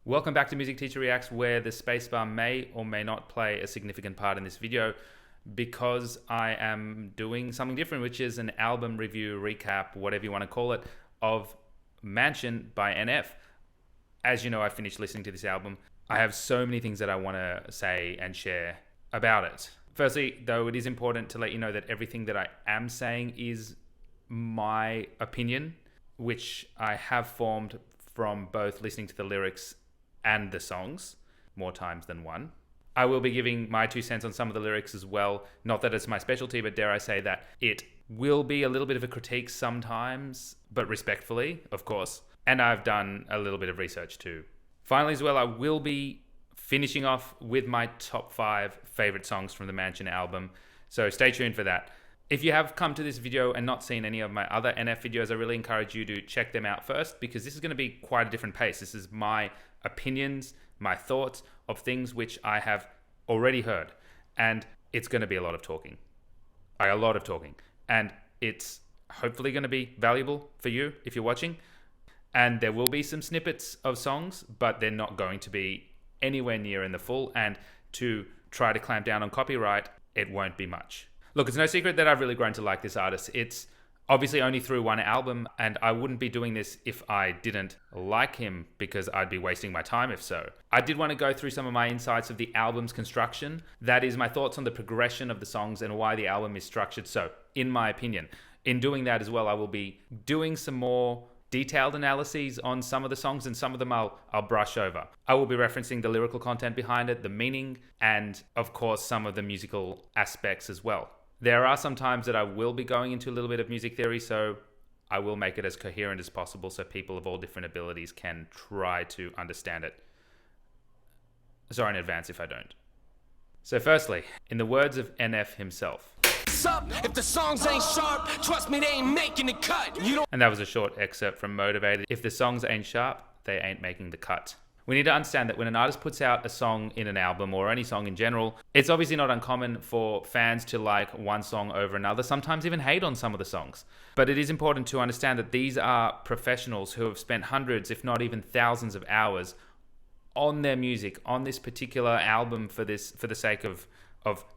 Welcome back to Music Teacher Reacts, where the spacebar may or may not play a significant part in this video because I am doing something different, which is an album review, recap, whatever you want to call it, of Mansion by NF. As you know, I finished listening to this album. I have so many things that I want to say and share about it. Firstly, though, it is important to let you know that everything that I am saying is my opinion, which I have formed from both listening to the lyrics and the songs more times than one. I will be giving my 2 cents on some of the lyrics as well. Not that it's my specialty, but dare I say that it will be a little bit of a critique sometimes, but respectfully, of course. And I've done a little bit of research too. Finally, as well, I will be finishing off with my top 5 favorite songs from the Mansion album. So stay tuned for that. If you have come to this video and not seen any of my other NF videos, I really encourage you to check them out first, because this is going to be quite a different pace. This is my opinions, my thoughts of things which I have already heard. And it's going to be a lot of talking. And it's hopefully going to be valuable for you if you're watching. And there will be some snippets of songs, but they're not going to be anywhere near in the full. And to try to clamp down on copyright, it won't be much. Look, it's no secret that I've really grown to like this artist. It's obviously only through one album, and I wouldn't be doing this if I didn't like him, because I'd be wasting my time if so. I did want to go through some of my insights of the album's construction. That is, my thoughts on the progression of the songs and why the album is structured so, in my opinion. In doing that as well, I will be doing some more detailed analyses on some of the songs, and some of them I'll brush over. I will be referencing the lyrical content behind it, the meaning, and of course some of the musical aspects as well. There are some times that I will be going into a little bit of music theory, so I will make it as coherent as possible so people of all different abilities can try to understand it. Sorry in advance if I don't. So firstly, in the words of NF himself. Up, if the songs ain't sharp, trust me, they ain't making the cut. And that was a short excerpt from Motivated. If the songs ain't sharp, they ain't making the cut. We need to understand that when an artist puts out a song in an album, or any song in general, it's obviously not uncommon for fans to like one song over another, sometimes even hate on some of the songs. But it is important to understand that these are professionals who have spent hundreds, if not even thousands of hours on their music, on this particular album for the sake of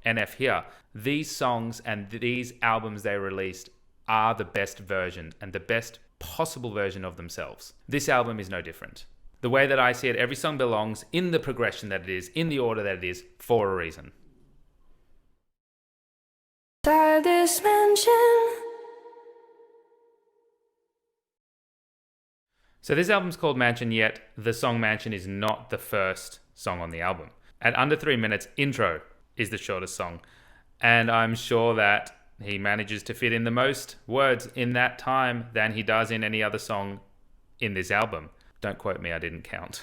NF here. These songs and these albums they released are the best version and the best possible version of themselves. This album is no different. The way that I see it, every song belongs in the progression that it is, in the order that it is, for a reason. This mansion. So this album's called Mansion, yet the song Mansion is not the first song on the album. At under 3 minutes, Intro is the shortest song. And I'm sure that he manages to fit in the most words in that time than he does in any other song in this album. Don't quote me, I didn't count.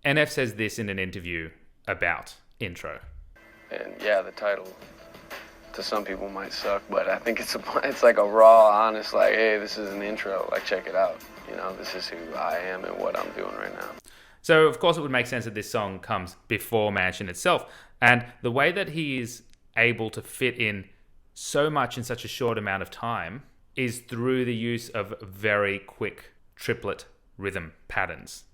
NF says this in an interview about Intro. And yeah, the title to some people might suck, but I think it's like a raw, honest, like, hey, this is an intro, like, check it out. You know, this is who I am and what I'm doing right now. So, of course, it would make sense that this song comes before Mansion itself. And the way that he is able to fit in so much in such a short amount of time is through the use of very quick triplet rhythm patterns.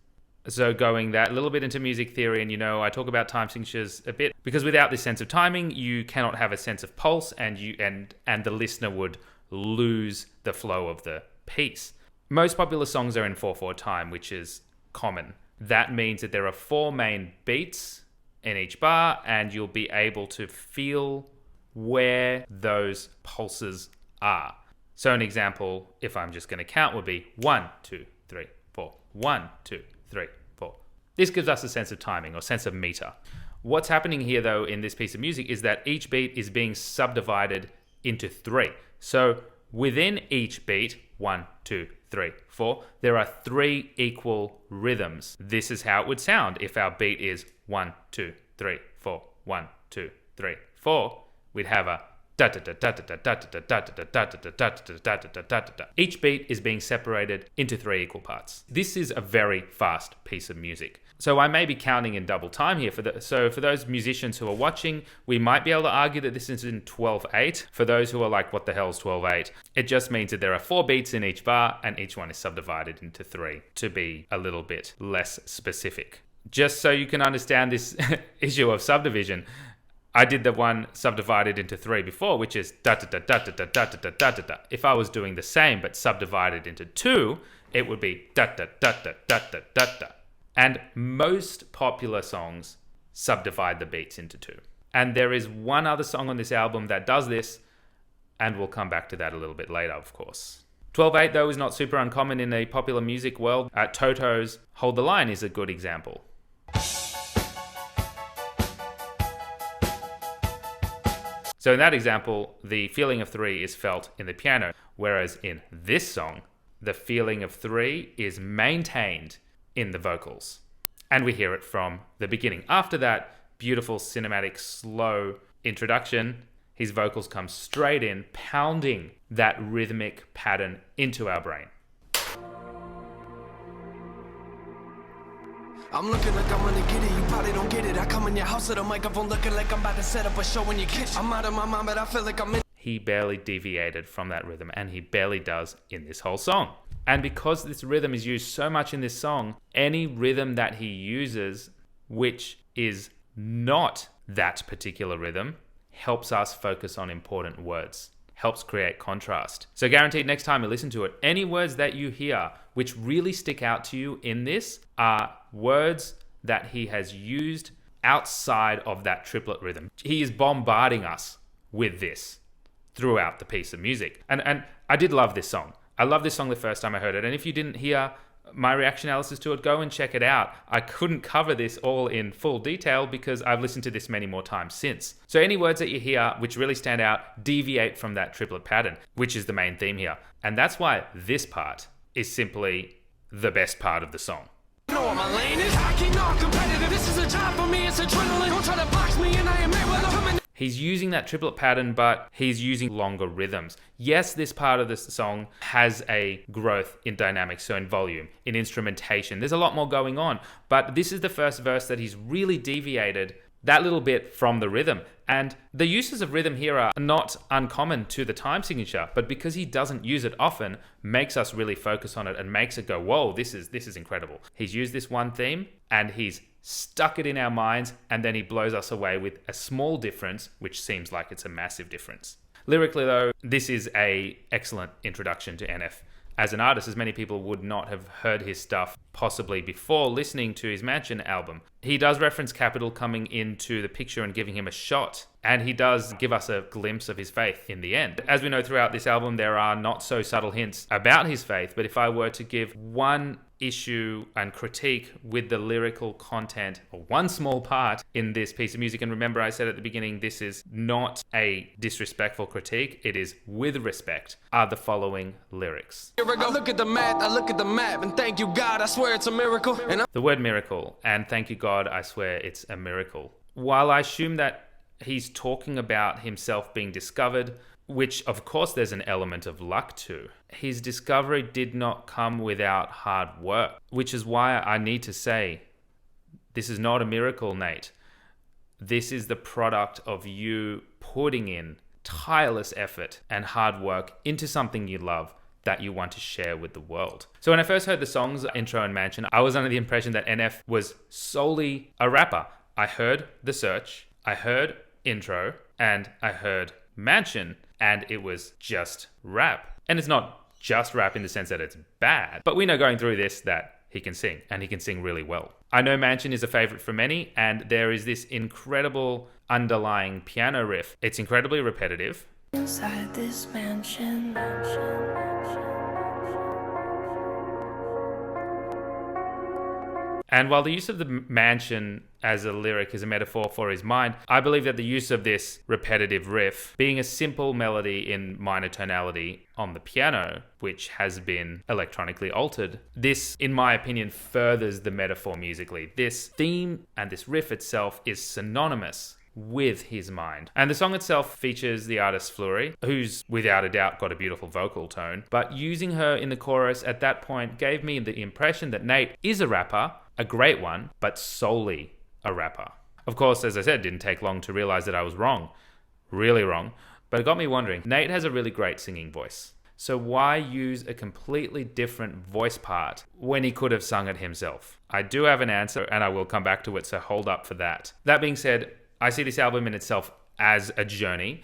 So going that a little bit into music theory, and I talk about time signatures a bit, because without this sense of timing, you cannot have a sense of pulse, and the listener would lose the flow of the piece. Most popular songs are in 4/4 time, which is common. That means that there are 4 main beats in each bar, and you'll be able to feel where those pulses are. So an example, if I'm just going to count, would be 1, 2, 3, 4. 1, 2, 3, 4. This gives us a sense of timing, or sense of meter. What's happening here, though, in this piece of music is that each beat is being subdivided into 3. So within each beat, 1, 2, 3, 4, there are 3 equal rhythms. This is how it would sound if our beat is 1, 2, 3, 4, 1, 2, 3, 4. We'd have a Each beat is being separated into 3 equal parts. This is a very fast piece of music. So I may be counting in double time here. So for those musicians who are watching, we might be able to argue that this is in 12/8. For those who are like, what the hell is 12/8? It just means that there are 4 beats in each bar and each one is subdivided into 3 to be a little bit less specific. Just so you can understand this issue of subdivision, I did the one subdivided into 3 before, which is da da da da da da da da da da da. If I was doing the same but subdivided into 2, it would be da da da da da da da da. And most popular songs subdivide the beats into 2. And there is one other song on this album that does this, and we'll come back to that a little bit later, of course. 12/8, though, is not super uncommon in the popular music world. Toto's Hold the Line is a good example. So in that example, the feeling of 3 is felt in the piano, whereas in this song, the feeling of 3 is maintained in the vocals. And we hear it from the beginning. After that beautiful cinematic slow introduction, his vocals come straight in, pounding that rhythmic pattern into our brain. I'm looking like I'm gonna get it, you probably don't get it. I come in your house with a microphone looking like I'm about to set up a show in your kitchen. I'm out of my mind, but I feel like I'm in. He barely deviated from that rhythm, and he barely does in this whole song. And because this rhythm is used so much in this song, any rhythm that he uses, which is not that particular rhythm, helps us focus on important words, helps create contrast. So guaranteed next time you listen to it, any words that you hear which really stick out to you in this are words that he has used outside of that triplet rhythm. He is bombarding us with this throughout the piece of music. And I did love this song. I loved this song the first time I heard it. And if you didn't hear my reaction analysis to it, go and check it out. I couldn't cover this all in full detail because I've listened to this many more times since. So any words that you hear which really stand out deviate from that triplet pattern, which is the main theme here. And that's why this part is simply the best part of the song. Know what my lane is? Hockey, not competitive. This is a job for me. It's adrenaline. Don't try to box me and I am made when I'm coming. He's using that triplet pattern, but he's using longer rhythms. Yes, this part of the song has a growth in dynamics, so in volume, in instrumentation. There's a lot more going on, but this is the first verse that he's really deviated that little bit from the rhythm. And the uses of rhythm here are not uncommon to the time signature, but because he doesn't use it often, makes us really focus on it and makes it go, whoa, this is incredible. He's used this one theme and he's stuck it in our minds, and then he blows us away with a small difference, which seems like it's a massive difference. Lyrically though, this is an excellent introduction to NF as an artist, as many people would not have heard his stuff possibly before listening to his Mansion album. He does reference Capitol coming into the picture and giving him a shot, and he does give us a glimpse of his faith in the end. As we know throughout this album, there are not so subtle hints about his faith, but if I were to give one issue and critique with the lyrical content, or one small part in this piece of music, and remember I said at the beginning, this is not a disrespectful critique, it is with respect, are the following lyrics. Here I go. I look at the math, I look at the map, and thank you God, I swear it's a miracle. And The word miracle, and thank you God, I swear it's a miracle. While I assume that he's talking about himself being discovered, which of course there's an element of luck to, his discovery did not come without hard work, which is why I need to say, this is not a miracle, Nate. This is the product of you putting in tireless effort and hard work into something you love that you want to share with the world. So when I first heard the songs, Intro and Mansion, I was under the impression that NF was solely a rapper. I heard The Search, I heard Intro, and I heard Mansion, and it was just rap. And it's not just rap in the sense that it's bad, but we know going through this that he can sing, and he can sing really well. I know Mansion is a favorite for many, and there is this incredible underlying piano riff. It's incredibly repetitive. Inside this mansion. And while the use of the mansion as a lyric is a metaphor for his mind, I believe that the use of this repetitive riff, being a simple melody in minor tonality on the piano, which has been electronically altered, this, in my opinion, furthers the metaphor musically. This theme and this riff itself is synonymous with his mind. And the song itself features the artist Fleury, who's without a doubt got a beautiful vocal tone, but using her in the chorus at that point gave me the impression that Nate is a rapper, a great one, but solely a rapper. Of course, as I said, it didn't take long to realize that I was wrong. Really wrong. But it got me wondering, Nate has a really great singing voice. So why use a completely different voice part when he could have sung it himself? I do have an answer, and I will come back to it, so hold up for that. That being said, I see this album in itself as a journey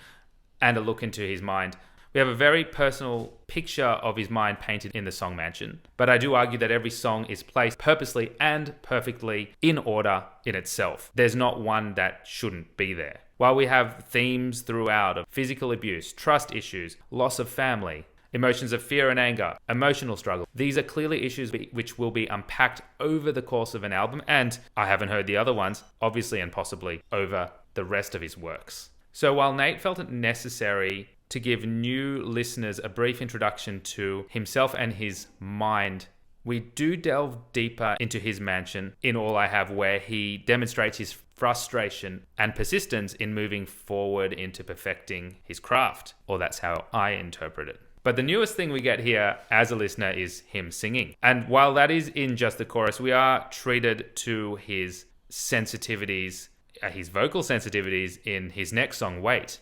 and a look into his mind. We have a very personal picture of his mind painted in the song Mansion, but I do argue that every song is placed purposely and perfectly in order in itself. There's not one that shouldn't be there. While we have themes throughout of physical abuse, trust issues, loss of family, emotions of fear and anger, emotional struggle, these are clearly issues which will be unpacked over the course of an album, and I haven't heard the other ones, obviously and possibly over the rest of his works. So while Nate felt it necessary to give new listeners a brief introduction to himself and his mind, we do delve deeper into his Mansion in All I Have, where he demonstrates his frustration and persistence in moving forward into perfecting his craft, or that's how I interpret it. But the newest thing we get here as a listener is him singing. And while that is in just the chorus, we are treated to his sensitivities, his vocal sensitivities in his next song, Wait,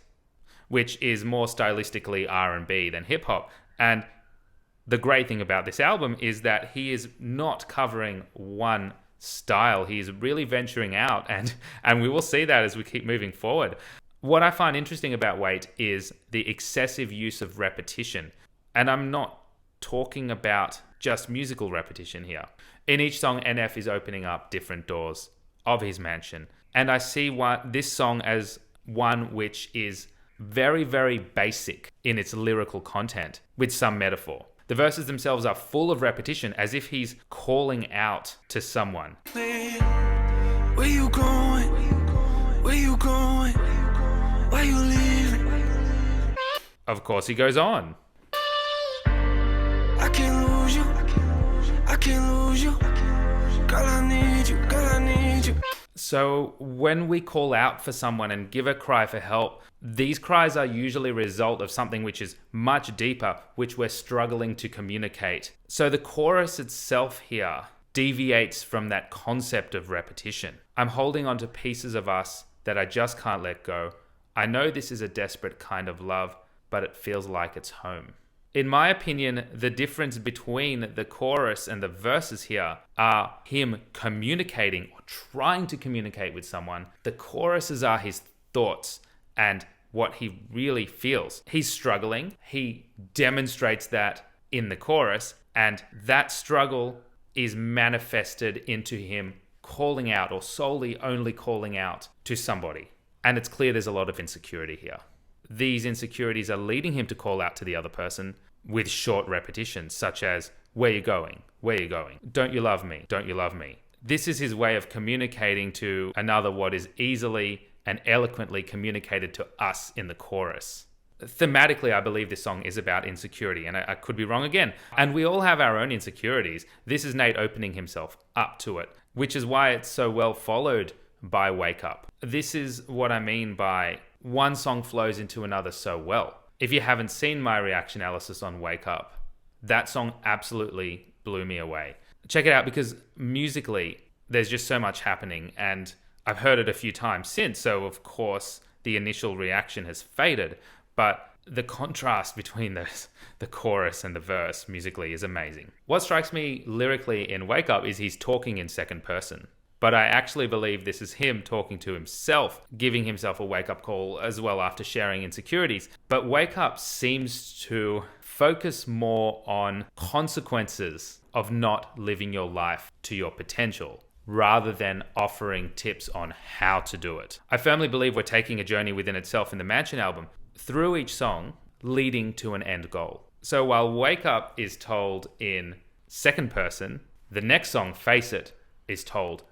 which is more stylistically R&B than hip-hop. And the great thing about this album is that he is not covering one style. He is really venturing out, and we will see that as we keep moving forward. What I find interesting about Wait is the excessive use of repetition. And I'm not talking about just musical repetition here. In each song, NF is opening up different doors of his mansion. And I see this song as one which is very, very basic in its lyrical content with some metaphor. The verses themselves are full of repetition, as if he's calling out to someone. Where you going? Where you going? Why you leaving? Of course, he goes on. I can't lose you. I can't lose you. Girl, I need you. Girl, I need you. So when we call out for someone and give a cry for help, these cries are usually a result of something which is much deeper, which we're struggling to communicate. So the chorus itself here deviates from that concept of repetition. I'm holding on to pieces of us that I just can't let go. I know this is a desperate kind of love, but it feels like it's home. In my opinion, the difference between the chorus and the verses here are him communicating or trying to communicate with someone. The choruses are his thoughts and what he really feels. He's struggling. He demonstrates that in the chorus, and that struggle is manifested into him calling out, or solely only calling out to somebody. And it's clear there's a lot of insecurity here. These insecurities are leading him to call out to the other person with short repetitions, such as, where you going? Where you going? Don't you love me? Don't you love me? This is his way of communicating to another what is easily and eloquently communicated to us in the chorus. Thematically, I believe this song is about insecurity, and I could be wrong again. And we all have our own insecurities. This is Nate opening himself up to it, which is why it's so well followed by Wake Up. This is what I mean by one song flows into another so well. If you haven't seen my reaction analysis on Wake Up, that song absolutely blew me away. Check it out, because musically, there's just so much happening, and I've heard it a few times since, so of course the initial reaction has faded, but the contrast between the chorus and the verse musically is amazing. What strikes me lyrically in Wake Up is he's talking in second person. But I actually believe this is him talking to himself, giving himself a wake-up call as well after sharing insecurities. But Wake Up seems to focus more on consequences of not living your life to your potential, rather than offering tips on how to do it. I firmly believe we're taking a journey within itself in the Mansion album, through each song leading to an end goal. So while Wake Up is told in second person, the next song, Face It, is told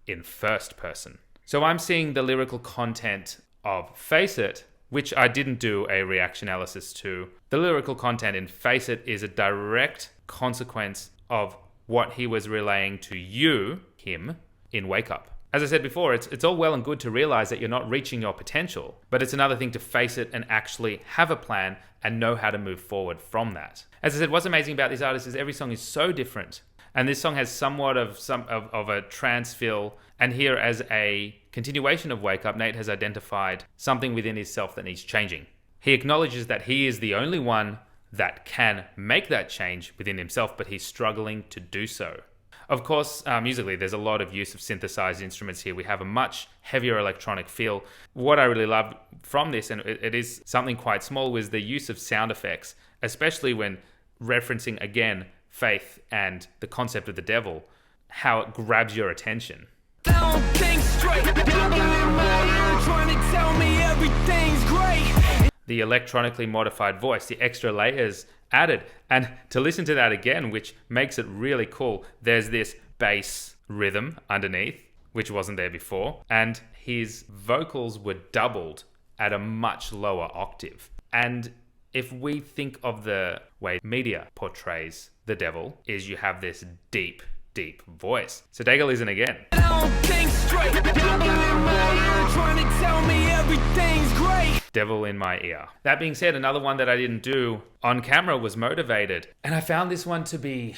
in first person. So I'm seeing the lyrical content of Face It, which I didn't do a reaction analysis to. The lyrical content in Face It is a direct consequence of what he was relaying to you, him, in Wake Up. As I said before, it's all well and good to realize that you're not reaching your potential, but it's another thing to face it and actually have a plan and know how to move forward from that. As I said, what's amazing about this artist is every song is so different. And this song has somewhat of a trance feel. And here, as a continuation of Wake Up, Nate has identified something within himself that needs changing. He acknowledges that he is the only one that can make that change within himself, but he's struggling to do so. Of course, musically, there's a lot of use of synthesized instruments here. We have a much heavier electronic feel. What I really love from this, and it is something quite small, was the use of sound effects, especially when referencing, again, faith and the concept of the devil, how it grabs your attention. I don't think straight. Trying to tell me everything's great. The electronically modified voice, the extra layers added. And to listen to that again, which makes it really cool, there's this bass rhythm underneath, which wasn't there before. And his vocals were doubled at a much lower octave. And if we think of the way media portrays the devil, is you have this deep, deep voice. So take a listen again. I don't think straight. Trying to tell me everything's great. Devil in my ear. That being said, another one that I didn't do on camera was Motivated. And I found this one to be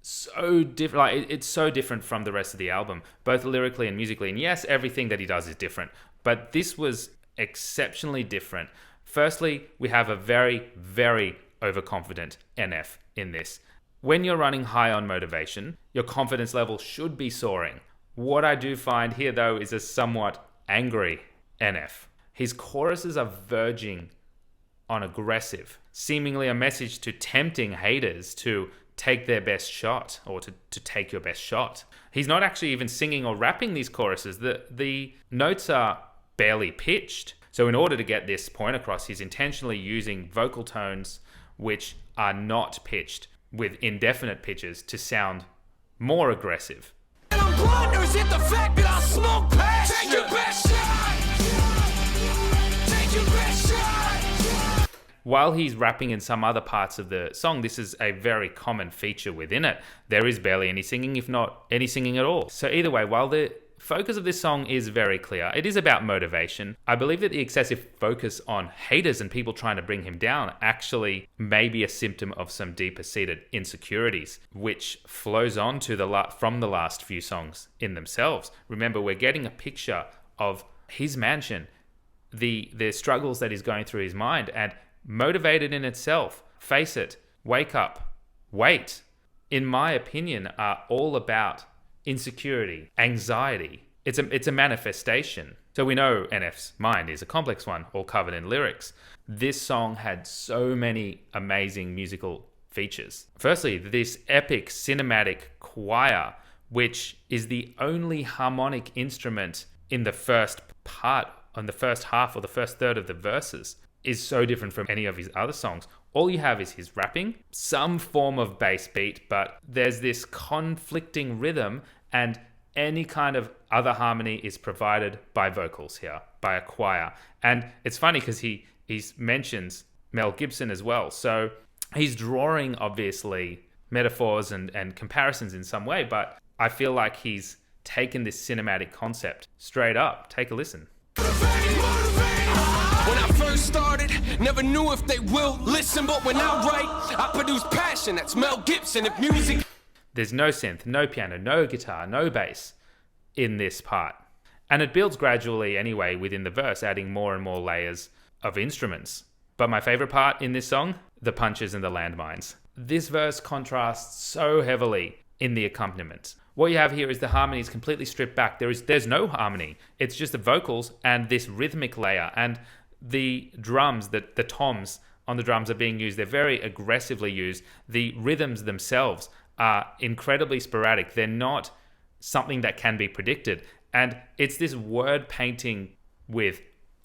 so different. Like, it's so different from the rest of the album, both lyrically and musically. And yes, everything that he does is different, but this was exceptionally different. Firstly, we have a very, very overconfident NF in this. When you're running high on motivation, your confidence level should be soaring. What I do find here, though, is a somewhat angry NF. His choruses are verging on aggressive, seemingly a message to tempting haters to take their best shot, or to take your best shot. He's not actually even singing or rapping these choruses. The notes are barely pitched. So in order to get this point across, he's intentionally using vocal tones which are not pitched with indefinite pitches to sound more aggressive. And I'm blinders hit the fact that I smoke past. Take your best shot. Take your best shot. While he's rapping in some other parts of the song, this is a very common feature within it. There is barely any singing, if not any singing at all. So either way, while the focus of this song is very clear, it is about motivation. I believe that the excessive focus on haters and people trying to bring him down actually may be a symptom of some deeper seated insecurities, which flows on to from the last few songs in themselves. Remember, we're getting a picture of his mansion, the struggles that he's going through his mind, and Motivated in itself, Face It, Wake Up, Wait, in my opinion, are all about insecurity, anxiety. It's a manifestation. So we know NF's mind is a complex one, all covered in lyrics. This song had so many amazing musical features. Firstly, this epic cinematic choir, which is the only harmonic instrument in the first part, on the first half or the first third of the verses, is so different from any of his other songs. All you have is his rapping, some form of bass beat, but there's this conflicting rhythm, and any kind of other harmony is provided by vocals here, by a choir. And it's funny because he mentions Mel Gibson as well. So he's drawing, obviously, metaphors and comparisons in some way, but I feel like he's taken this cinematic concept straight up. Take a listen. When I first started, never knew if they will listen, but when I write, I produce passion. That's Mel Gibson. If music... There's no synth, no piano, no guitar, no bass in this part. And it builds gradually anyway within the verse, adding more and more layers of instruments. But my favorite part in this song, the punches and the landmines. This verse contrasts so heavily in the accompaniment. What you have here is the harmony is completely stripped back. There's no harmony. It's just the vocals and this rhythmic layer, and the drums, the toms on the drums are being used. They're very aggressively used. The rhythms themselves are incredibly sporadic. They're not something that can be predicted. And it's this word painting with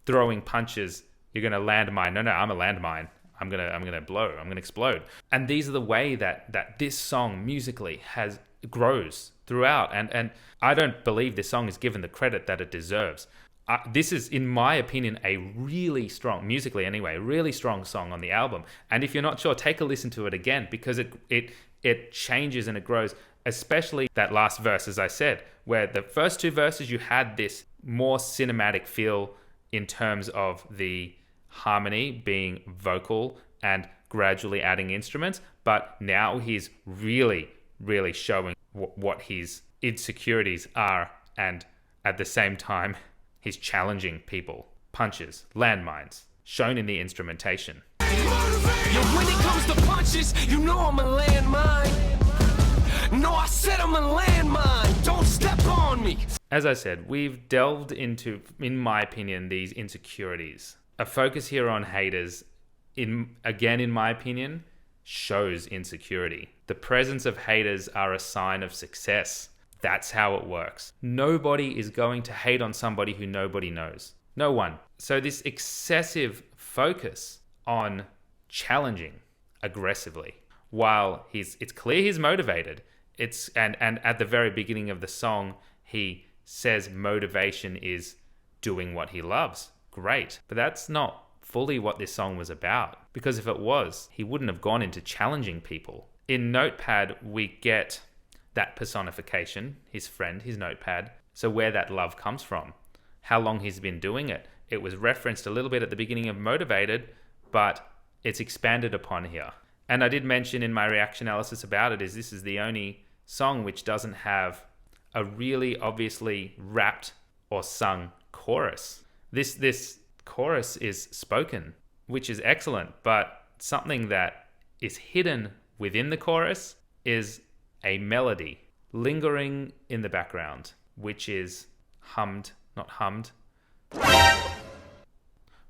throwing punches. You're going to landmine. No, I'm a landmine. I'm gonna blow. I'm gonna explode. And these are the way that this song musically grows throughout. And I don't believe this song is given the credit that it deserves. This is, in my opinion, a really strong, musically anyway, really strong song on the album. And if you're not sure, take a listen to it again, because it changes and it grows. especially that last verse, as I said, where the first two verses you had this more cinematic feel in terms of the harmony being vocal and gradually adding instruments, but now he's really showing what his insecurities are, and at the same time he's challenging people. Punches, landmines, shown in the instrumentation. Yo, when it comes to punches, you know I'm a landmine. No, I said I'm a landmine. Don't step on me. As I said, we've delved into, in my opinion, these insecurities. A focus here on haters, in my opinion, shows insecurity. The presence of haters are a sign of success. That's how it works. Nobody is going to hate on somebody who nobody knows. No one. So this excessive focus on challenging aggressively, while it's clear he's motivated. And at the very beginning of the song, he says motivation is doing what he loves. Great. But that's not fully what this song was about, because if it was, he wouldn't have gone into challenging people. In Notepad, we get that personification, his friend, his Notepad. So where that love comes from, how long he's been doing it. It was referenced a little bit at the beginning of Motivated, but it's expanded upon here. And I did mention in my reaction analysis about it is this is the only song which doesn't have a really obviously rapped or sung chorus. This chorus is spoken, which is excellent, but something that is hidden within the chorus is a melody lingering in the background, which is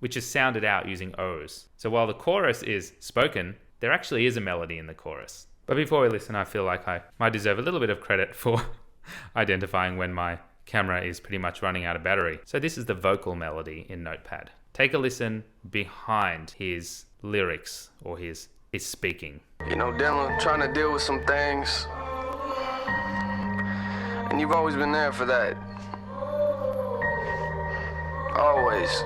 which is sounded out using O's. So while the chorus is spoken, there actually is a melody in the chorus. But before we listen, I feel like I might deserve a little bit of credit for identifying when my camera is pretty much running out of battery. So this is the vocal melody in Notepad. Take a listen behind his lyrics or his speaking. You know, Dylan, trying to deal with some things, and you've always been there for that. Always.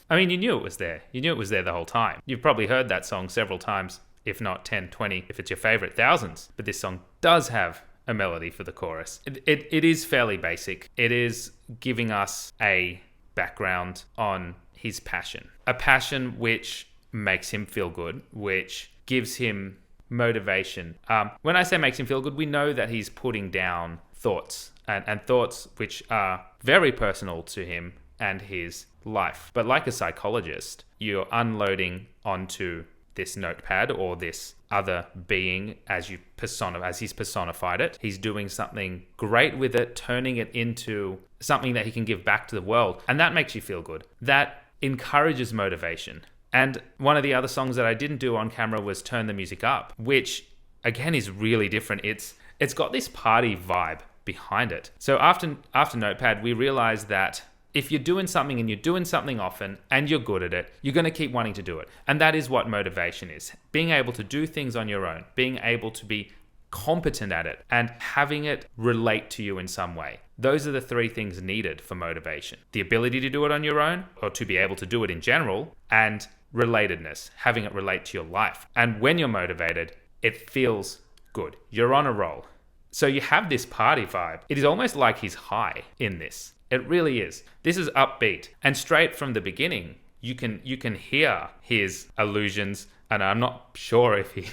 I mean, you knew it was there. You knew it was there the whole time. You've probably heard that song several times, if not 10, 20, if it's your favorite, thousands. But this song does have a melody for the chorus. It is fairly basic. It is giving us a background on his passion. A passion which makes him feel good, which gives him motivation. When I say makes him feel good, we know that he's putting down thoughts and thoughts which are very personal to him and his life. But like a psychologist, you're unloading onto this Notepad or this other being as he's personified it. He's doing something great with it, turning it into something that he can give back to the world. And that makes you feel good. That encourages motivation. And one of the other songs that I didn't do on camera was Turn the Music Up, which again is really different. It's got this party vibe behind it. So after Notepad, we realized that if you're doing something and you're doing something often and you're good at it, you're going to keep wanting to do it. And that is what motivation is. Being able to do things on your own, being able to be competent at it and having it relate to you in some way. Those are the three things needed for motivation. The ability to do it on your own or to be able to do it in general, and relatedness, having it relate to your life. And when you're motivated, it feels good. You're on a roll. So you have this party vibe. It is almost like he's high in this. It really is. This is upbeat. And straight from the beginning, you can hear his allusions. And I'm not sure if he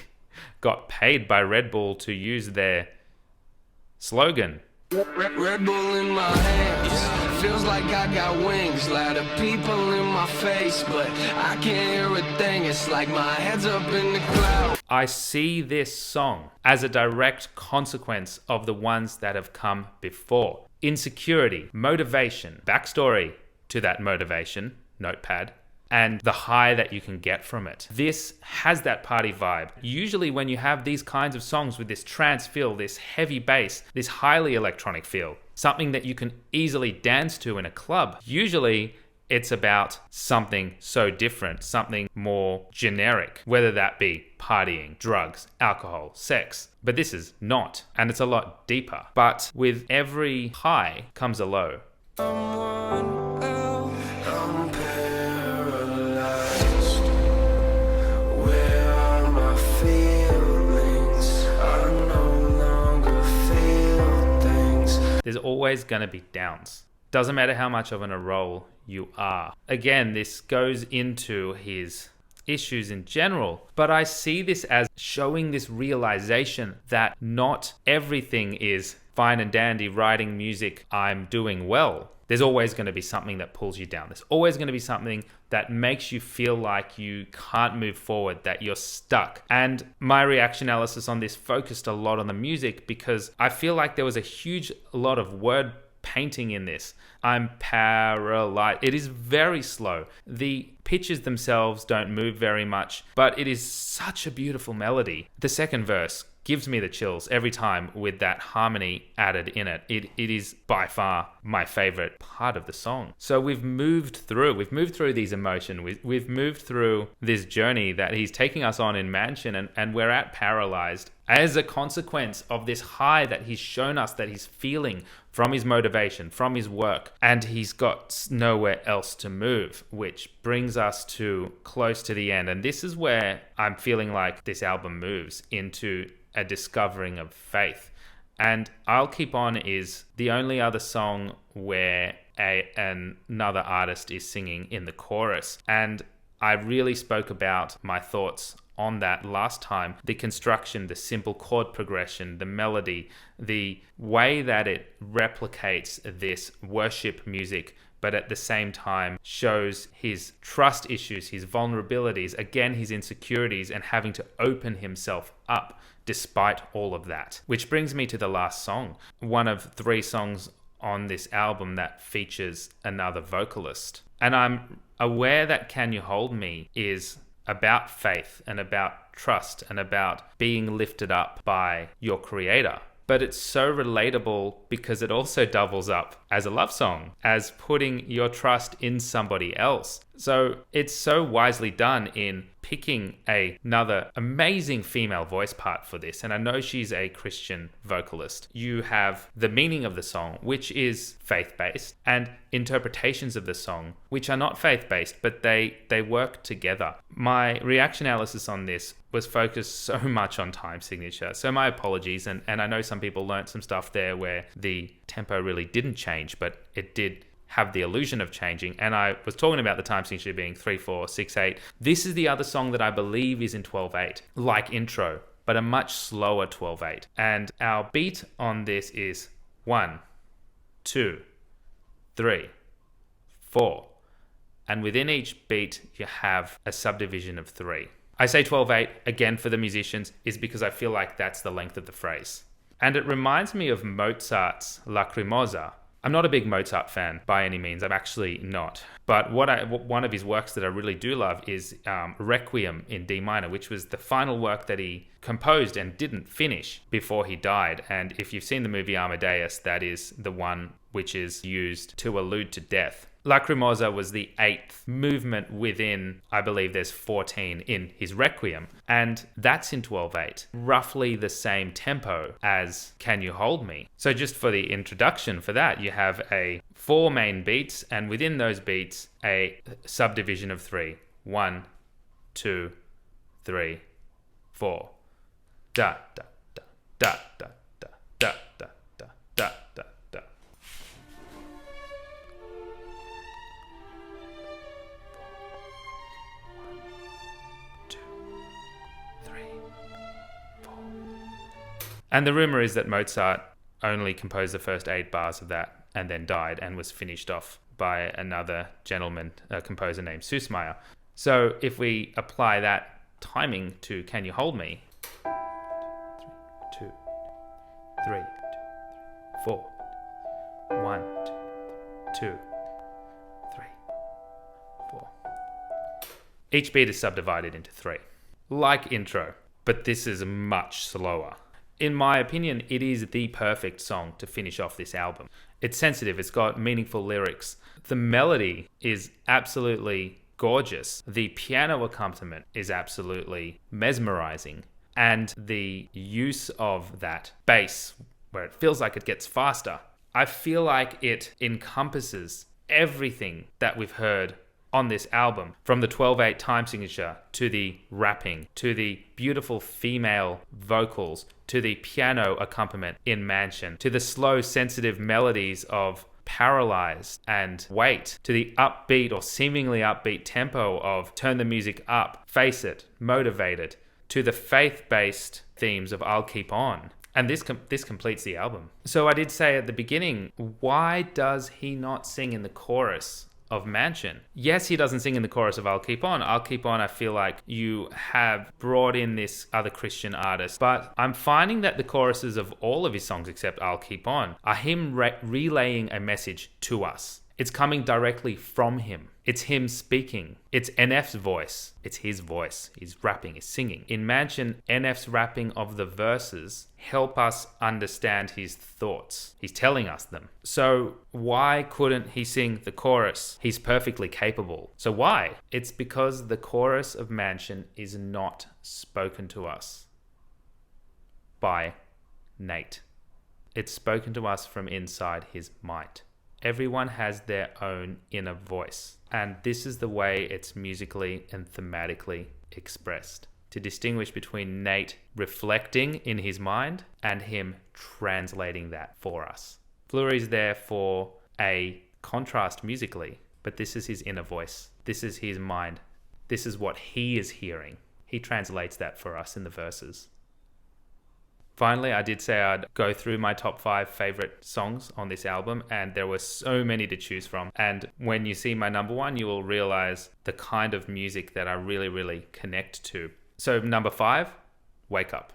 got paid by Red Bull to use their slogan. Red Bull in my hands, feels like I got wings. Lot of people in my face, but I can't hear a thing. It's like my head's up in the clouds. I see this song as a direct consequence of the ones that have come before. Insecurity, motivation, backstory to that motivation, Notepad, and the high that you can get from it. This has that party vibe. Usually when you have these kinds of songs with this trance feel, this heavy bass, this highly electronic feel, something that you can easily dance to in a club, usually it's about something so different, something more generic, whether that be partying, drugs, alcohol, sex. But this is not, and it's a lot deeper. But with every high comes a low. I'm paralyzed. Where are my feelings? I no longer feel There's always going to be downs. Doesn't matter how much of an a role you are. Again, this goes into his issues in general, but I see this as showing this realization that not everything is fine and dandy, writing music, I'm doing well. There's always going to be something that pulls you down. There's always going to be something that makes you feel like you can't move forward, that you're stuck. And my reaction analysis on this focused a lot on the music because I feel like there was a huge lot of word painting in this. I'm paralyzed. It is very slow. The pitches themselves don't move very much, but it is such a beautiful melody. The second verse gives me the chills every time with that harmony added in it. It is by far my favorite part of the song. So we've moved through these emotions. We've moved through this journey that he's taking us on in Mansion, and we're at Paralyzed as a consequence of this high that he's shown us that he's feeling from his motivation, from his work, and he's got nowhere else to move, which brings us to close to the end. And this is where I'm feeling like this album moves into a discovering of faith. And I'll Keep On is the only other song where another artist is singing in the chorus. And I really spoke about my thoughts on that last time. The construction, the simple chord progression, the melody, the way that it replicates this worship music, but at the same time shows his trust issues, his vulnerabilities, again, his insecurities, and having to open himself up despite all of that. Which brings me to the last song, one of 3 songs on this album that features another vocalist. And I'm aware that Can You Hold Me is about faith and about trust and about being lifted up by your creator. But it's so relatable because it also doubles up as a love song, as putting your trust in somebody else. So it's so wisely done in picking another amazing female voice part for this. And I know she's a Christian vocalist. You have the meaning of the song, which is faith-based, and interpretations of the song, which are not faith-based, but they work together. My reaction analysis on this was focused so much on time signature. So my apologies. And I know some people learned some stuff there where the tempo really didn't change, but it did have the illusion of changing. And I was talking about the time signature being 3/4, 6/8. This is the other song that I believe is in 12/8, like Intro, but a much slower 12/8. And our beat on this is 1, 2, 3, 4. And within each beat, you have a subdivision of 3. I say 12/8 again for the musicians is because I feel like that's the length of the phrase. And it reminds me of Mozart's Lacrimosa. I'm not a big Mozart fan by any means. I'm actually not. But one of his works that I really do love is Requiem in D minor, which was the final work that he composed and didn't finish before he died. And if you've seen the movie Amadeus, that is the one which is used to allude to death. Lacrimosa was the 8th movement within, I believe there's 14 in his Requiem, and that's in 12/8, roughly the same tempo as Can You Hold Me. So just for the introduction for that, you have 4 main beats, and within those beats, a subdivision of 3. 1, 2, 3, 4. Da, da, da, da, da, da, da, da, da, da, da. 2, 3, 4. And the rumor is that Mozart only composed the first 8 bars of that and then died and was finished off by another gentleman, a composer named Süssmayr. So if we apply that timing to Can You Hold Me? 2, 3, 4. 1, 2, 3, 4. Each beat is subdivided into 3, like Intro, but this is much slower. In my opinion, it is the perfect song to finish off this album. It's sensitive, it's got meaningful lyrics. The melody is absolutely gorgeous. The piano accompaniment is absolutely mesmerizing. And the use of that bass, where it feels like it gets faster, I feel like it encompasses everything that we've heard on this album, from the 12/8 time signature to the rapping, to the beautiful female vocals, to the piano accompaniment in Mansion, to the slow, sensitive melodies of Paralyzed and Wait, to the upbeat or seemingly upbeat tempo of Turn the Music Up, Face It, Motivated, to the faith-based themes of I'll Keep On. And this completes the album. So I did say at the beginning, why does he not sing in the chorus of Mansion? Yes, he doesn't sing in the chorus of I'll Keep On. I'll Keep On, I feel like you have brought in this other Christian artist, but I'm finding that the choruses of all of his songs except I'll Keep On are him relaying a message to us. It's coming directly from him. It's him speaking. It's NF's voice. It's his voice. He's rapping, he's singing. In Mansion, NF's rapping of the verses help us understand his thoughts. He's telling us them. So why couldn't he sing the chorus? He's perfectly capable. So why? It's because the chorus of Mansion is not spoken to us by Nate. It's spoken to us from inside his mind. Everyone has their own inner voice, and this is the way it's musically and thematically expressed. To distinguish between Nate reflecting in his mind and him translating that for us. Fleury's there for a contrast musically, but this is his inner voice. This is his mind. This is what he is hearing. He translates that for us in the verses. Finally, I did say I'd go through my top 5 favorite songs on this album, and there were so many to choose from. And when you see my number 1, you will realize the kind of music that I really, really connect to. So number 5, Wake Up.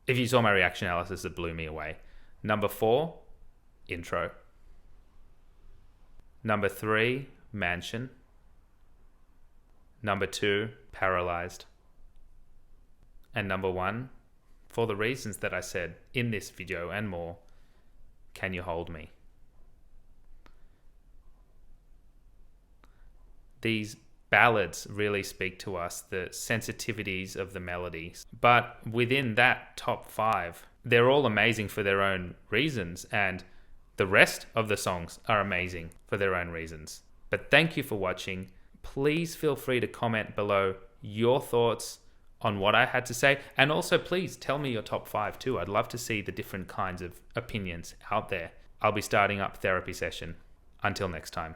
If you saw my reaction analysis, it blew me away. Number 4, Intro. Number 3, Mansion. Number 2, Paralyzed. And number 1, for the reasons that I said in this video and more, Can You Hold Me? These ballads really speak to us, the sensitivities of the melodies. But within that top 5, they're all amazing for their own reasons, and the rest of the songs are amazing for their own reasons. But thank you for watching. Please feel free to comment below your thoughts on what I had to say, and also please tell me your top 5 too. I'd love to see the different kinds of opinions out there. I'll be starting up therapy session. Until next time.